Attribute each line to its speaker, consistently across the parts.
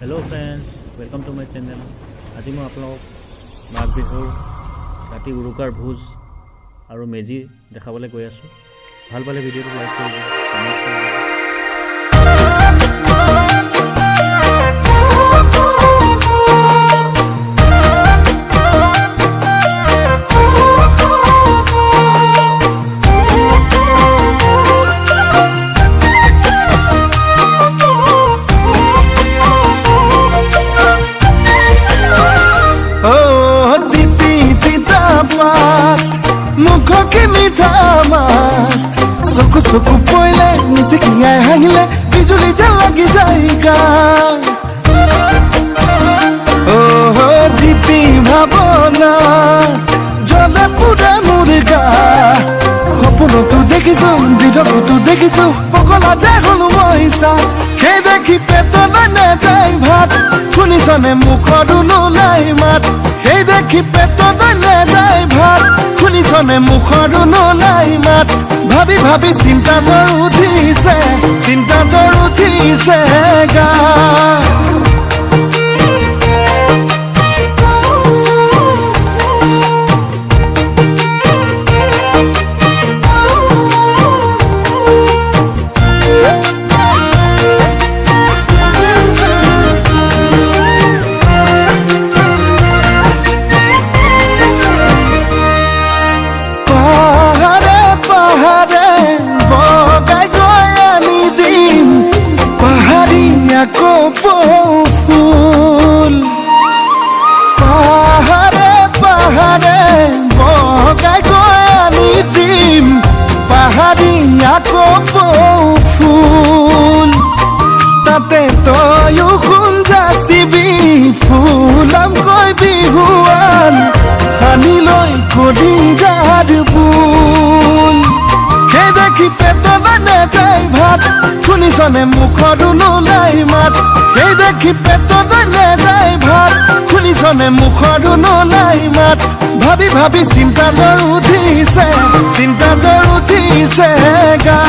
Speaker 1: Hello' friends, welcome to my channel. আজি মই আপোনালোকক মাঘ বিহুৰ ৰাতি উৰুকাৰ ভোজ আৰু মেজি দেখাবলৈ গৈ আছোঁ। ভাল পালে ভিডিঅ'টো লাইক কৰিব, কমেণ্ট কৰিব।
Speaker 2: চকু চকু পইলে নিচিকিয়াই হাঁহিলে বিজুলী যেন লাগি যায় গাত। জিতি ভাৱনা জ্বলে পুৰে মোৰ গা। সপোনতো দেখিছো, বিধকতো দেখিছো, পগলা যে হলো মই চা। সেই দেখি পেটত নাযায় ভাত, শুনিছনে মুখতো নোলাই মাত। সেই দেখি পেটত নাযায় ভাত, শুনিছনে মুখতো নোলাই মাত। ভাবি ভাবি চিন্তা জ্বৰ উঠিছে, চিন্তা জ্বৰ উঠিছে গা। ফুল পাহাৰে পাহাৰে বগাই গৈ আনি দিম, পাহাৰীয়া কপৌ ফুল। তাতে তয়ো সোণ যাচিবি, ফুলামকৈ বিহুৱান সানি লৈ কলি যাৰ বুল। সেই দেখি পেটত নাযায় ভাত, শুনিছনে মুখতো নোলাই মাত। সেই দেখি পেটত নাযায় ভাত, শুনিছনে মুখতো নোলাই মাত। ভাবি ভাবি চিন্তা জ্বৰ উঠিছে, চিন্তা জ্বৰ উঠিছে গা।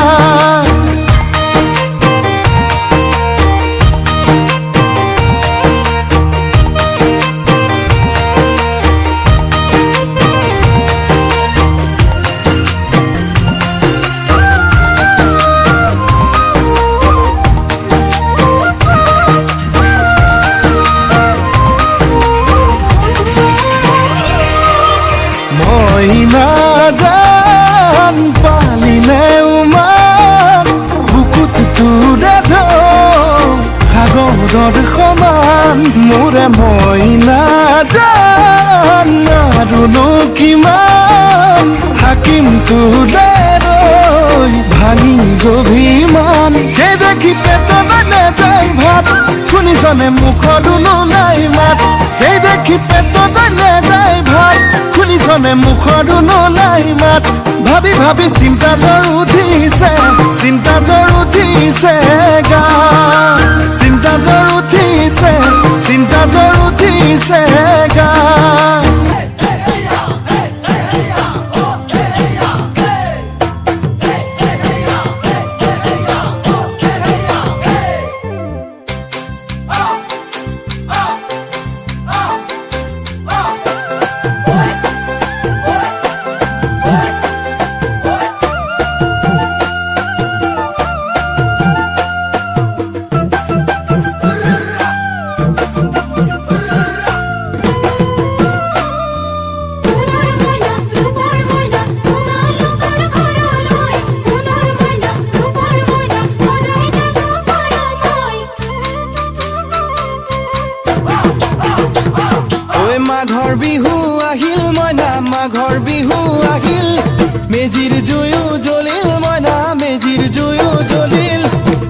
Speaker 2: নাজান পালিনে উমান, বুকুত তোৰে সাগৰৰ সমান। মোৰে মই নাজান আৰুনো কিমান থাকিম তোৰে ৰৈ ভাঙি অভিমান। সেই দেখি পেটত নাযায় ভাত, শুনিছনে মুখতো নোলাই মাত। সেই দেখি পেটত নাযায় ভাত, শুনিছনে মুখতো নোলাই মাত। ভাবি ভাবি চিন্তা জ্বৰ উঠিছে, চিন্তা জ্বৰ উঠিছে গা। চিন্তা জ্বৰ উঠিছে, চিন্তা জ্বৰ উঠিছে গা। মাঘৰ বিহু আহিল মইনা, মাঘৰ বিহু আহিল। মেজিৰ জুয়ো জ্বলিল মইনা, মেজিৰ জুয়ো জ্বলিল।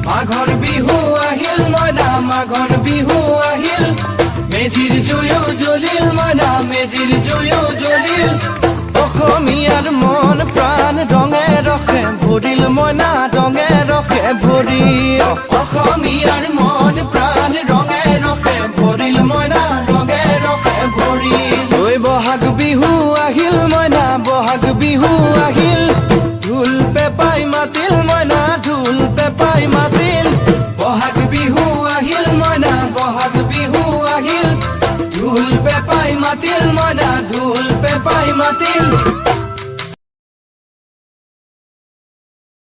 Speaker 2: মাঘৰ বিহু আহিল মইনা, মাঘৰ বিহু আহিল। মেজিৰ জুয়ো জ্বলিল মইনা, মেজিৰ জুয়ো জ্বলিল। অসমীয়াৰ মন প্ৰাণ ৰঙে ৰসে ভৰিল মইনা, ৰঙে ৰসে ভৰিল। অসমীয়াৰ মন প্ৰাণ ৰঙে ৰসে ভৰিল মইনা, ৰঙে ৰসে ভৰিল। ঐ বহাগ বিহু আহিল মইনা, বহাগ বিহু আহিল। ঢোল পেপাই মাতিল মইনা, ঢোল পেপাই মাতিল। বহাগ বিহু আহিল মইনা। বহাগ বিহু আহিল ঢোল পেপাই মাতিল মইনা ঢোল পেপাই মাতিল